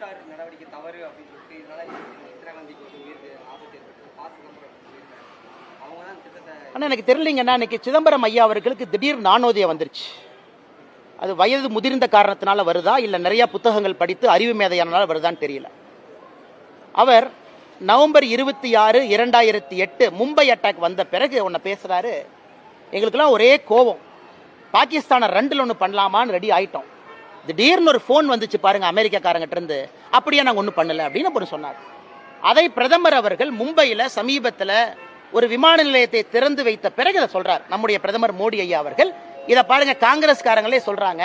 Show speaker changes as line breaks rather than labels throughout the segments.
Star நடவடிக்கை தவறு அப்படின்னு சொல்லிட்டு இதனால இந்திரா காந்திக்கு உயிருக்கு ஆபத்து ஏற்பட்டு சிதம்பரம் அவங்க தான் திட்டத்தை.
ஆனால் எனக்கு தெரியலைங்கன்னா இன்னைக்கு சிதம்பரம் ஐயா அவர்களுக்கு திடீர் நானோதயம் வந்துருச்சு. அது வயது முதிர்ந்த காரணத்தினால வருதா இல்லை நிறைய புத்தகங்கள் படித்து அறிவு மேதையானால வருதான்னு தெரியல. அவர் நவம்பர் 26, 2008 மும்பை அட்டாக் வந்த பிறகு ஒன்று பேசுறாரு. எங்களுக்கெல்லாம் ஒரே கோபம், பாகிஸ்தானை 2ல் 1 பண்ணலாமான்னு ரெடி ஆயிட்டோம். திடீர்னு ஒரு ஃபோன் வந்துச்சு பாருங்க அமெரிக்காக்காரங்கிட்ட இருந்து, அப்படியே நாங்கள் ஒன்றும் பண்ணல அப்படின்னு அப்புறம் சொன்னார். அதை பிரதமர் அவர்கள் மும்பையில் சமீபத்தில் ஒரு விமான நிலையத்தை திறந்து வைத்த பிறகு இதை சொல்றார். நம்முடைய பிரதமர் மோடி ஐயா அவர்கள் இதை பாருங்க, காங்கிரஸ்காரங்களே சொல்றாங்க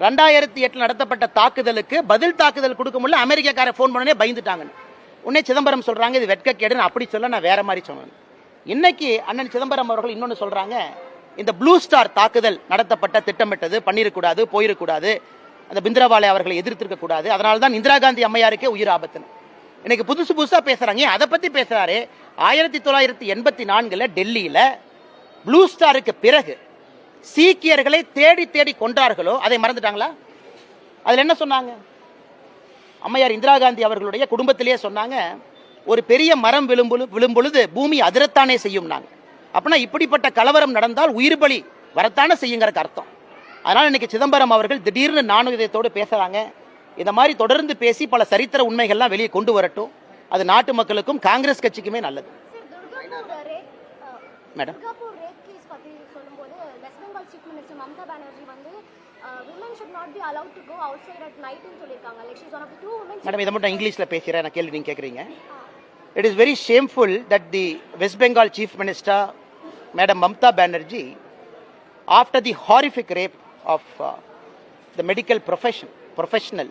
2008 நடத்தப்பட்ட தாக்குதலுக்கு பதில் தாக்குதல் கொடுக்க முடியல, அமெரிக்காக்கார ஃபோன் பண்ணனே பயந்துட்டாங்க. உடனே சிதம்பரம் சொல்றாங்க இது வெட்கக்கேடுன்னு. அப்படி சொல்ல நான் வேற மாதிரி சொன்னேன். இன்னைக்கு அண்ணன் சிதம்பரம் அவர்கள் இன்னொன்னு சொல்றாங்க, இந்த ப்ளூ ஸ்டார் தாக்குதல் நடத்தப்பட்ட திட்டமிட்டது, பண்ணிருக்கூடாது, போயிருக்கூடாது, அந்த பிந்திராபாலை அவர்களை எதிர்த்திருக்க கூடாது, அதனால தான் இந்திரா காந்தி அம்மையாருக்கே உயிர் ஆபத்துன்னு இன்னைக்கு புதுசு புதுசா பேசுறாங்க. அதை பத்தி பேசுறாரு. 1984 டெல்லியில ப்ளூ ஸ்டாருக்கு பிறகு சீக்கியர்களை தேடி தேடி கொன்றார்களோ அதை மறந்துட்டாங்களா? அதுல என்ன சொன்னாங்க? அம்மையார் இந்திரா காந்தி அவர்களுடைய குடும்பத்திலேயே சொன்னாங்க, ஒரு பெரிய மரம் விழும் பொழுது பூமி அதிரத்தானே செய்யும். அப்படின்னா இப்படிப்பட்ட கலவரம் நடந்தால் உயிர் பலி வரத்தானே செய்யுங்கிறக்கு அர்த்தம். அதனால இன்னைக்கு சிதம்பரம் அவர்கள் திடீர்னு நானுதயத்தோடு பேசுறாங்க. இந்த மாதிரி தொடர்ந்து பேசி பல சரித்திர உண்மைகள்லாம் வெளியே கொண்டு வரட்டும். அது நாட்டு மக்களுக்கும் காங்கிரஸ் கட்சிக்குமே நல்லது. மேடம், மேடம் இதை மட்டும் இங்கிலீஷ்ல பேசுறேன், நான் கேள்வி நீங்க கேக்குறீங்க. It is very shameful that the West Bengal Chief Minister, Madam Mamata Banerjee, after the horrific rape of the medical professional,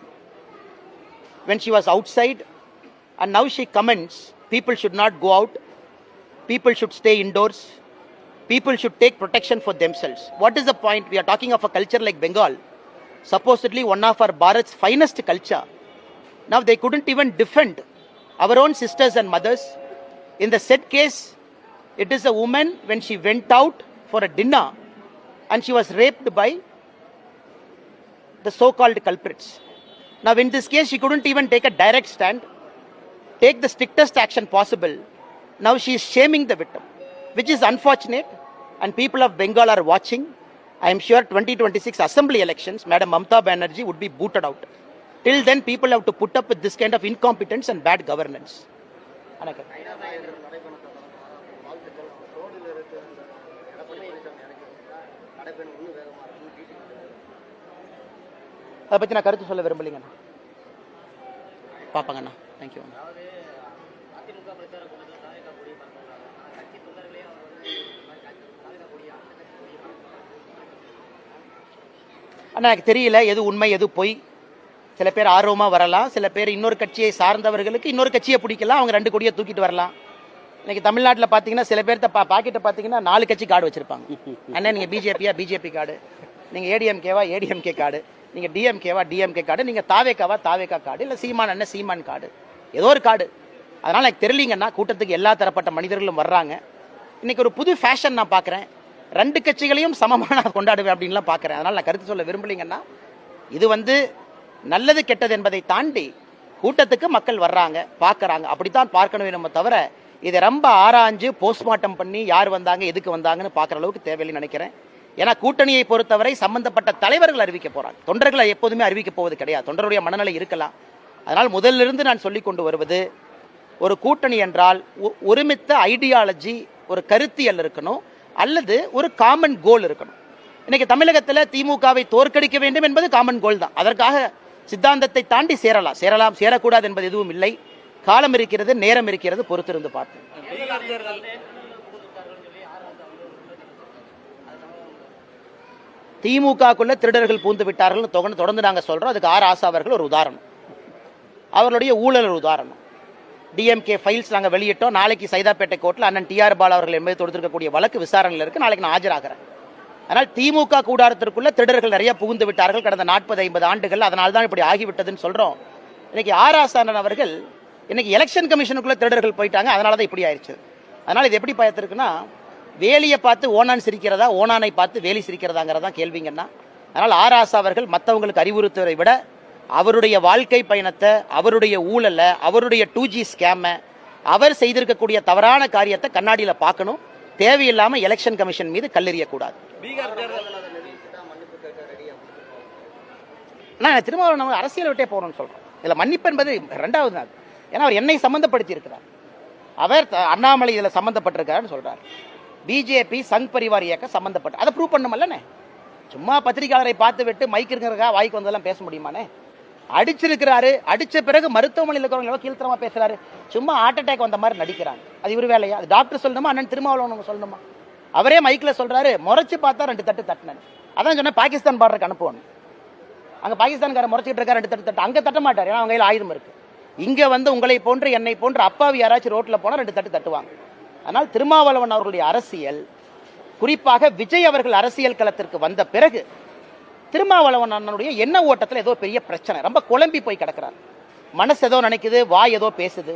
when she was outside, and now she comments people should not go out, people should stay indoors, people should take protection for themselves. What is the point? We are talking of a culture like Bengal, supposedly one of our Bharat's finest culture. Now they couldn't even defend our own sisters and mothers. In the said case, it is a woman when she went out for a dinner and she was raped by the so-called culprits. Now in this case, she couldn't even take a direct stand, take the strictest action possible. Now she is shaming the victim, which is unfortunate, and people of Bengal are watching. I am sure 2026 assembly elections, Madam Mamata Banerjee would be booted out. Till then, people have to put up with this kind of incompetence and bad governance. அதை பற்றி நான் கருத்து சொல்ல விரும்பலைங்க. பார்ப்பாங்கண்ணா. Thank you. அண்ணா எனக்கு தெரியல எது உண்மை எது பொய். சில பேர் ஆர்வமாக வரலாம், சில பேர் இன்னொரு கட்சியை சார்ந்தவர்களுக்கு இன்னொரு கட்சியை பிடிக்கலாம், அவங்க 2 கொடியை தூக்கிட்டு வரலாம். இன்னைக்கு தமிழ்நாட்டில் பார்த்தீங்கன்னா சில பேர்த்த பாக்கெட்டை பார்த்தீங்கன்னா 4 கட்சி கார்டு வச்சிருப்பாங்க. அண்ணா நீங்கள் பிஜேபியா பிஜேபி கார்டு, நீங்கள் ஏடிஎம்கேவா ஏடிஎம்கே கார்டு, நீங்கள் டிஎம்கேவா டிஎம்கே கார்டு, நீங்கள் தாவேக்காவா தாவேக்கா கார்டு, இல்லை சீமான் அண்ணன் சீமான் கார்டு, ஏதோ ஒரு கார்டு. அதனால் எனக்கு தெரியலீங்கன்னா கூட்டத்துக்கு எல்லா தரப்பட்ட மனிதர்களும் வர்றாங்க. இன்னைக்கு ஒரு புது ஃபேஷன் நான் பார்க்குறேன், 2 கட்சிகளையும் சமமான கொண்டாடுவேன் அப்படின்லாம் பார்க்குறேன். அதனால் நான் கருத்து சொல்ல விரும்பலைங்கன்னா இது நல்லது கெட்டது என்பதை தாண்டி கூட்டத்துக்கு மக்கள் வர்றாங்க, பார்க்குறாங்க, அப்படித்தான் பார்க்கணும் நம்ம தவிர இதை ரொம்ப ஆராய்ஞ்சு போஸ்ட்மார்ட்டம் பண்ணி யார் வந்தாங்க எதுக்கு வந்தாங்கன்னு பார்க்குற அளவுக்கு தேவையில்லைன்னு நினைக்கிறேன். ஏன்னா கூட்டணியை பொறுத்தவரை சம்பந்தப்பட்ட தலைவர்கள் அறிவிக்க போறாங்க, தொண்டர்களை எப்போதுமே அறிவிக்க போவது கிடையாது. தொண்டருடைய மனநிலை இருக்கலாம். அதனால் முதலிலிருந்து நான் சொல்லி கொண்டு வருவது, ஒரு கூட்டணி என்றால் ஒருமித்த ஐடியாலஜி, ஒரு கருத்தியல் இருக்கணும், அல்லது ஒரு காமன் கோல் இருக்கணும். இன்னைக்கு தமிழகத்தில் திமுகவை தோற்கடிக்க வேண்டும் என்பது காமன் கோல் தான். அதற்காக சித்தாந்தத்தை தாண்டி சேரலாம் சேரக்கூடாது என்பது எதுவும் இல்லை. காலம் இருக்கிறது, நேரம் இருக்கிறது, பொறுத்திருந்து பார்ப்போம். திமுகக்குள்ள திருடர்கள் பூந்து விட்டார்கள் தொடர்ந்து நாங்கள் சொல்றோம். அதுக்கு ஆசா அவர்கள் ஒரு உதாரணம், அவர்களுடைய ஊழல் ஒரு உதாரணம். டிஎம்கே ஃபைல்ஸ் நாங்கள் வெளியிட்டோம். நாளைக்கு சைதாப்பேட்டை கோர்ட்டில் அண்ணன் டிஆர் பாலா அவர்கள் என்பது தொடுத்திருக்கக்கூடிய வழக்கு விசாரணையில் இருக்கு. நாளைக்கு நான் ஆஜராகிறேன். ஆனால் திமுக கூடாரத்திற்குள்ள திருடர்கள் நிறைய புகுந்து விட்டார்கள் கடந்த 40-50 ஆண்டுகள். அதனால தான் இப்படி ஆகிவிட்டதுன்னு சொல்றோம். இன்னைக்கு ஆராசானன் அவர்கள் இன்னைக்கு எலெக்ஷன் கமிஷனுக்குள்ள திருடர்கள் போயிட்டாங்க, அதனால தான் இப்படி ஆயிடுச்சு. அதனால இது எப்படி பார்த்திருக்குன்னா, வேலியை பார்த்து ஓனான் சிரிக்கிறதா, ஓனானை பார்த்து வேலி சிரிக்கிறதாங்கிறதா கேள்விங்கன்னா. அதனால் ஆராசா அவர்கள் மற்றவங்களுக்கு அறிவுறுத்துவதை விட அவருடைய வாழ்க்கை பயணத்தை, அவருடைய ஊழலை, அவருடைய 2G ஸ்கேமை, அவர் செய்திருக்கக்கூடிய தவறான காரியத்தை கண்ணாடியில பார்க்கணும். தேவையில்லாம எலெக்ஷன் கமிஷன் மீது கல்லெறியக்கூடாது. நான் திருமாவளவன் நம்ம அரசியல் விட்டே போறோம்னு சொல்றோம். இதுல மன்னிப்பு என்பது ரெண்டாவது நாள். ஏன்னா அவர் என்னை சம்பந்தப்படுத்தி இருக்கிறார். அவர் அண்ணாமலை இதுல சம்பந்தப்பட்டிருக்காருன்னு சொல்றாரு. பிஜேபி சங் பரிவார் இயக்க சம்பந்தப்பட்ட அதை ப்ரூவ் பண்ணுமல்லனே. சும்மா பத்திரிகையாளரை பார்த்து விட்டு மைக் இருக்கிறக்கா வாய்க்கு வந்தெல்லாம் பேச முடியுமானே? அடிச்சிருக்கிறாரு. அடிச்ச பிறகு மருத்துவமனையில் இருக்கிறவங்க கீழ்த்தரமா பேசுறாரு. சும்மா ஹார்ட் அட்டாக் வந்த மாதிரி நடிக்கிறாங்க. அது இவர் வேலையா? அது டாக்டர் சொல்லணுமா, அண்ணன் திருமாவளவன் சொல்லணுமா? அவரே மைக்ல சொல்றாரு, முறைச்சு பார்த்தா 2 தட்டு தட்டினேன். அதான் சொன்ன பாகிஸ்தான் பார்டருக்கு அனுப்புவாங்க. அங்க பாகிஸ்தான்கார முறைச்சிட்டு இருக்காரு, 2 தட்டு தட்டு. அங்க தட்ட மாட்டார், ஏன்னா அவங்க கையில் ஆயுதம் இருக்கு. இங்க வந்து உங்களை போன்று என்னை போன்று அப்பாவி யாராச்சும் ரோட்ல போனா 2 தட்டு தட்டுவாங்க. அதனால் திருமாவளவன் அவர்களுடைய அரசியல், குறிப்பாக விஜய் அவர்கள் அரசியல் களத்திற்கு வந்த பிறகு திருமாவளவன் அண்ணனுடைய எண்ண ஓட்டத்தில் ஏதோ பெரிய பிரச்சனை, ரொம்ப குழம்பி போய் கிடக்கிறார். மனசு ஏதோ நினைக்குது, வாய் ஏதோ பேசுது,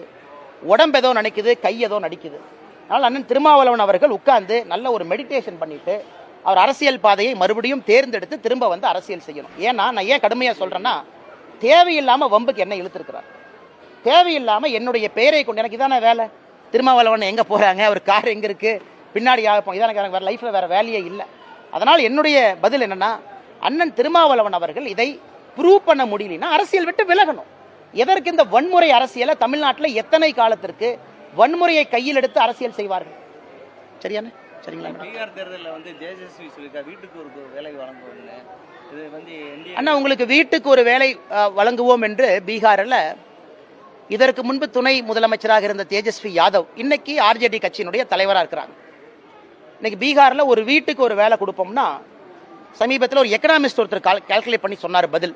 உடம்பு ஏதோ நினைக்குது, கை ஏதோ நடிக்குது. அதனால் அண்ணன் திருமாவளவன் அவர்கள் உட்கார்ந்து நல்ல ஒரு மெடிடேஷன் பண்ணிட்டு அவர் அரசியல் பாதையை மறுபடியும் தேர்ந்தெடுத்து திரும்ப வந்து அரசியல் செய்யணும். ஏன்னா நான் ஏன் கடுமையா சொல்றேன்னா, தேவையில்லாம வம்புக்கு என்ன இழுத்திருக்கிறார். தேவையில்லாம என்னுடைய பெயரை கொண்டு, எனக்கு இதான வேலை, திருமாவளவன் எங்க போறாங்க, அவர் கார் எங்க இருக்கு, பின்னாடி ஆகப்போம், இதான் எனக்கு வேற லைஃப்ல வேற வேலையே இல்லை. அதனால் என்னுடைய பதில் என்னன்னா, அண்ணன் திருமாவளவன் அவர்கள் இதை ப்ரூவ் பண்ண முடியலன்னா அரசியல் விட்டு விலகணும். எதற்கு இந்த வன்முறை அரசியலை தமிழ்நாட்டில் எத்தனை காலத்திற்கு வன்முறையை கையில் எடுத்து அரசியல் செய்வார்கள்? சரியான சரிங்களா?
பீகார் தேர்தலில் வந்து தேஜஸ்வி சொல்லியிருக்கா வீட்டுக்கு ஒரு வேலை வழங்குவோம்னு. இது வந்து
அண்ணா, உங்களுக்கு வீட்டுக்கு ஒரு வேலை வழங்குவோம் என்று பீகாரில் இதற்கு முன்பு துணை முதலமைச்சராக இருந்த தேஜஸ்வி யாதவ் இன்னைக்கு ஆர்ஜேடி கட்சியினுடைய தலைவராக இருக்கிறாங்க. இன்னைக்கு பீகாரில் ஒரு வீட்டுக்கு ஒரு வேலை கொடுப்போம்னா, சமீபத்தில் ஒரு எக்கனாமிஸ்ட் ஒருத்தர் கால்குலேட் பண்ணி சொன்னார் பதில்.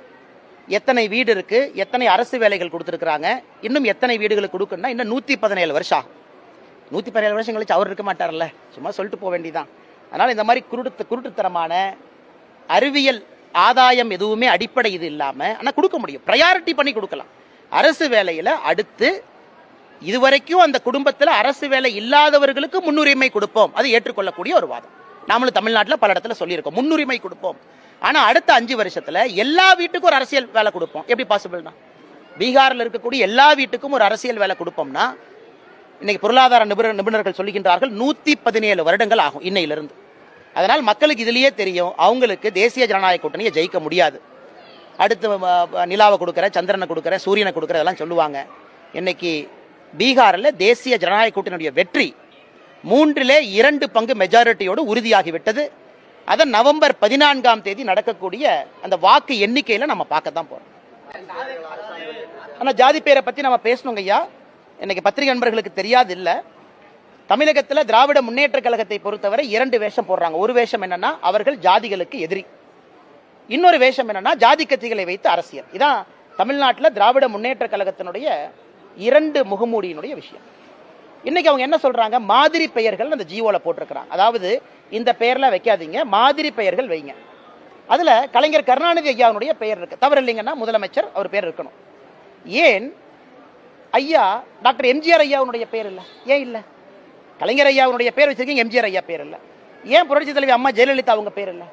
எத்தனை வீடு இருக்கு, எத்தனை அரசு வேலைகள் கொடுத்துருக்காங்க, இன்னும் எத்தனை வீடுகளுக்கு கொடுக்கணும்னா இன்னும் 117 வருஷம் ஆகும். 117 வருஷம் கழிச்சு அவர் இருக்க மாட்டார்ல, சும்மா சொல்லிட்டு போக வேண்டியதான். அதனால இந்த மாதிரி குருட்டுத்தனமான அறிவியல் ஆதாயம் எதுவுமே அடிப்படை இது இல்லாம ஆனா கொடுக்க முடியும், ப்ரையாரிட்டி பண்ணி கொடுக்கலாம். அரசு வேலையில அடுத்து இதுவரைக்கும் அந்த குடும்பத்தில் அரசு வேலை இல்லாதவர்களுக்கு முன்னுரிமை கொடுப்போம், அது ஏற்றுக்கொள்ளக்கூடிய ஒரு வாதம். நாமளும் தமிழ்நாட்டில் பல இடத்துல சொல்லியிருக்கோம், முன்னுரிமை கொடுப்போம். ஆனா அடுத்த 5 வருஷத்துல எல்லா வீட்டுக்கும் ஒரு அரசியல் வேலை கொடுப்போம், எப்படி பாசிபிள்னா? பீகாரில் இருக்கக்கூடிய எல்லா வீட்டுக்கும் ஒரு அரசியல் வேலை கொடுப்போம்னா இன்னைக்கு பொருளாதார நிபுணர்கள் சொல்லுகின்றார்கள் 117 வருடங்கள் ஆகும் இன்னையிலிருந்து. அதனால் மக்களுக்கு இதுலயே தெரியும், அவங்களுக்கு தேசிய ஜனநாயக கூட்டணியை ஜெயிக்க முடியாது. அடுத்து நிலாவை கொடுக்குற, சந்திரனை கொடுக்குற, சூரியனை கொடுக்குற இதெல்லாம் சொல்லுவாங்க. இன்னைக்கு பீகாரில் தேசிய ஜனநாயக கூட்டணியுடைய வெற்றி 3/2 பங்கு மெஜாரிட்டியோடு உறுதியாகிவிட்டது. அதை நவம்பர் 14ஆம் தேதி நடக்கக்கூடிய அந்த வாக்கு எண்ணிக்கையில நம்ம பார்க்க தான் போறோம். ஆனா ஜாதி பேரை பத்தி நம்ம பேசணுங்க ஐயா. இன்னைக்கு பத்திரிகை நண்பர்களுக்கு தெரியாது இல்ல, தமிழகத்தில் திராவிட முன்னேற்ற கழகத்தை பொறுத்தவரை 2 வேஷம் போடுறாங்க. ஒரு வேஷம் என்னன்னா அவர்கள் ஜாதிகளுக்கு எதிரி, இன்னொரு வேஷம் என்னன்னா ஜாதி கட்சிகளை வைத்து அரசியல். இதான் தமிழ்நாட்டில் திராவிட முன்னேற்ற கழகத்தினுடைய 2 முகமூடியினுடைய விஷயம். இன்னைக்கு அவங்க என்ன சொல்றாங்க, மாதிரி பெயர்கள் அந்த ஜியோல போட்டிருக்கிறாங்க. அதாவது இந்த பெயர்ல வைக்காதீங்க, மாதிரி பெயர்கள் வைங்க. அதுல கலைஞர் கருணாநிதி ஐயாவுடைய பெயர் இருக்கு, தவறு இல்லைங்கன்னா முதலமைச்சர் அவர் பேர் இருக்கணும். ஏன் ஐயா டாக்டர் எம்ஜிஆர் ஐயாவுடைய பேர் இல்ல? ஏன் இல்ல? கலைஞர் ஐயாவுடைய பேர் வச்சிருக்கீங்க, எம்ஜிஆர் ஐயா பேர் இல்ல. ஏன் புரட்சி தலைவி அம்மா ஜெயலலிதா அவங்க பேர் இல்ல?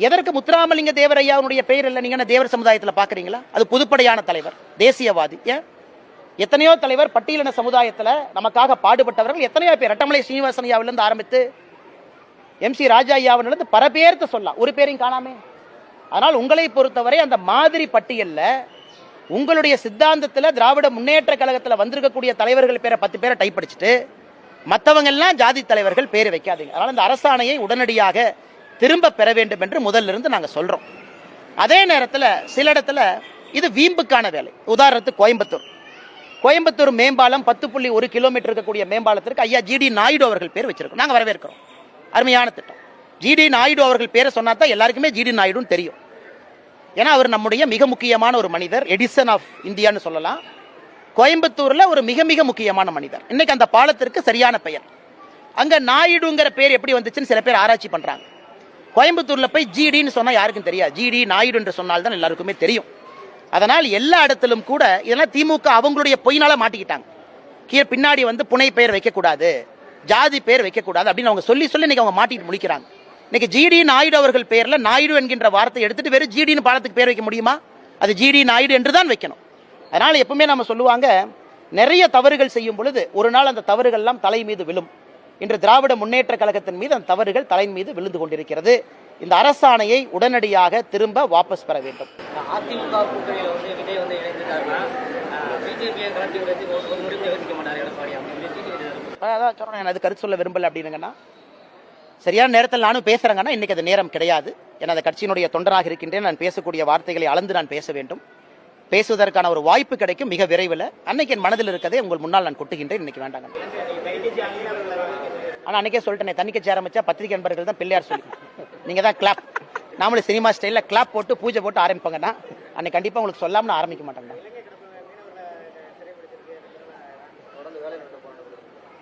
எதற்கு முத்துராமலிங்க தேவர் ஐயாவுடைய பெயர் இல்ல? நீங்க தேவர் சமுதாயத்தில் பாக்குறீங்களா? அது பொதுப்படையான தலைவர், தேசியவாதி. ஏன் எத்தனையோ தலைவர் பட்டியலின சமுதாயத்தில் நமக்காக பாடுபட்டவர்கள் எத்தனையோ பேர், ரட்டமலை சீனிவாசன் ஐயாவிலிருந்து ஆரம்பித்து MC ராஜா ஐயாவிலிருந்து பல பேருக்கு சொல்லலாம், ஒரு பேரையும் காணாமே. அதனால் உங்களை பொறுத்தவரை அந்த மாதிரி பட்டியல்ல உங்களுடைய சித்தாந்தத்தில் திராவிட முன்னேற்ற கழகத்தில் வந்திருக்கக்கூடிய தலைவர்கள் பேரை 10 பேரை டைப் அடிச்சுட்டு மற்றவங்க எல்லாம் ஜாதி தலைவர்கள் பேரை வைக்காதீங்க. அதனால் இந்த அரசாணையை உடனடியாக திரும்ப பெற வேண்டும் என்று முதல்ல இருந்து நாங்கள் சொல்றோம். அதே நேரத்தில் சில இடத்துல இது வீம்புக்கான வேலை. உதாரணத்துக்கு கோயம்புத்தூர் மேம்பாலம் 10.1 கிலோமீட்டர் இருக்கக்கூடிய மேம்பாலத்திற்கு ஐயா GD நாயுடு அவர்கள் பேர் வச்சிருக்கோம். நாங்கள் வரவேற்கிறோம், அருமையான திட்டம். GD நாயுடு அவர்கள் பேரை சொன்னா தான் எல்லாருக்குமே GD நாயுடுன்னு தெரியும். ஏன்னா அவர் நம்முடைய மிக முக்கியமான ஒரு மனிதர், எடிசன் ஆஃப் இந்தியான்னு சொல்லலாம். கோயம்புத்தூர்ல ஒரு மிக மிக முக்கியமான மனிதர். இன்னைக்கு அந்த பாலத்திற்கு சரியான பெயர். அங்க நாயுடுங்கிற பேர் எப்படி வந்துச்சுன்னு சில பேர் ஆராய்ச்சி பண்றாங்க. கோயம்புத்தூர்ல போய் GDன்னு சொன்னா யாருக்கும் தெரியாது, GD நாயுடு என்று சொன்னால் தான் எல்லாருக்குமே தெரியும். அதனால் எல்லா இடத்திலும் கூட இதெல்லாம் திமுக அவங்களுடைய பொய்னால மாட்டிக்கிட்டாங்க. பின்னாடி வந்து புனை பெயர் வைக்கக்கூடாது, ஜாதி பெயர் வைக்கக்கூடாது அப்படின்னு அவங்க சொல்லி இன்னைக்கு அவங்க மாட்டிட்டு முடிக்கிறாங்க. இன்னைக்கு GD நாயுடு அவர்கள் பெயர்ல நாயுடு என்கின்ற வார்த்தை எடுத்துட்டு வேறு GDன்னு பாலத்துக்கு பேர் வைக்க முடியுமா? அது ஜிடி நாயுடு என்று தான் வைக்கணும். அதனால் எப்பவுமே நம்ம சொல்லுவாங்க, நிறைய தவறுகள் செய்யும் பொழுது ஒரு நாள் அந்த தவறுகள் எல்லாம் தலை மீது விழும். இன்று திராவிட முன்னேற்ற கழகத்தின் மீது அந்த தவறுகள் தலை மீது விழுந்து கொண்டிருக்கிறது. இந்த அரசாணையை உடனடியாக திரும்ப வாபஸ் பெற வேண்டும்.
அதிமுக கூட்டணியில் வந்து விஜய் வந்து இணைந்துட்டாருன்னா பிஜேபியை கலந்து விடுறது ஒரு முடிவு யோசிக்க மாட்டார் எடப்பாடி.
அதான் சொல்றேன், நான் அது கருத்து சொல்ல விரும்பல அப்படின்னுங்கன்னா, சரியான நேரத்தில் நானும் பேசுறேங்கன்னா இன்னைக்கு அது நேரம் கிடையாது. ஏன்னா அந்த கட்சியினுடைய தொண்டராக இருக்கின்றேன். நான் பேசக்கூடிய வார்த்தைகளை அளந்து நான் பேச வேண்டும். பேசுவதற்கான ஒரு வாய்ப்பு கிடைக்கும் மிக விரைவில். அன்னைக்கு என் மனதில் இருக்கதே உங்கள் முன்னால் நான் கொட்டுகின்றேன். இன்னைக்கு வேண்டாங்க. ஆனால் அன்னைக்கே சொல்லிட்டேனே, தண்ணிக்கு ஆரம்பிச்சா பத்திரிகை நண்பர்கள் தான் பிள்ளையார் சொல்லி, நீங்க தான் கிளாப், நாமளும் சினிமா ஸ்டைலில் கிளாப் போட்டு பூஜை போட்டு ஆரம்பிப்பாங்கன்னா அன்னைக்கு கண்டிப்பாக உங்களுக்கு சொல்லாமல் நான் ஆரம்பிக்க மாட்டேங்க.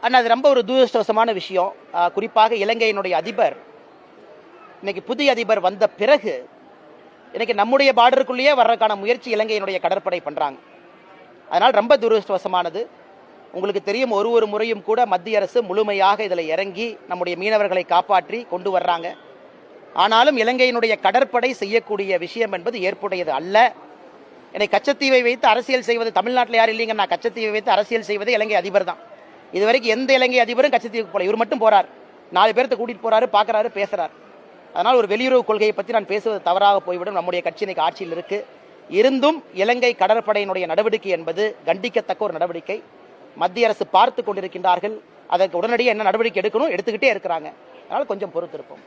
ஆனால் அது ரொம்ப ஒரு துரதிர்ஷ்டவசமான விஷயம். குறிப்பாக இலங்கையினுடைய அதிபர், இன்னைக்கு புதிய அதிபர் வந்த பிறகு இன்னைக்கு நம்முடைய பார்டருக்குள்ளேயே வர்றதுக்கான முயற்சி இலங்கையினுடைய கடற்படை பண்றாங்க. அதனால் ரொம்ப துரதிர்ஷ்டவசமானது. உங்களுக்கு தெரியும், ஒரு முறையும் கூட மத்திய அரசு முழுமையாக இதில் இறங்கி நம்முடைய மீனவர்களை காப்பாற்றி கொண்டு வர்றாங்க. ஆனாலும் இலங்கையினுடைய கடற்படை செய்யக்கூடிய விஷயம் என்பது ஏற்புடையது அல்ல. இன்னைக்கு கச்சத்தீவை வைத்து அரசியல் செய்வது தமிழ்நாட்டில் யாரும் இல்லைங்க. நான் கச்சத்தீவை வைத்து அரசியல் செய்வது இலங்கை அதிபர் தான். இதுவரைக்கும் எந்த இலங்கை அதிபரும் கச்சத்தீவுக்கு போல, இவர் மட்டும் போறார், 4 பேர்த்த கூட்டிட்டு போறாரு, பாக்குறாரு, பேசுறாரு. அதனால் ஒரு வெளியுறவு கொள்கையை பற்றி நான் பேசுவது தவறாக போய்விடும். நம்முடைய கட்சி இன்னைக்கு ஆட்சியில் இருக்கு. இருந்தும் இலங்கை கடற்படையினுடைய நடவடிக்கை என்பது கண்டிக்கத்தக்க ஒரு நடவடிக்கை. மத்திய அரசு பார்த்து கொண்டிருக்கின்றார்கள். அதற்கு உடனடியாக என்ன நடவடிக்கை எடுக்கணும் எடுத்துக்கிட்டே இருக்கிறாங்க. அதனால் கொஞ்சம் பொறுத்திருப்போம்.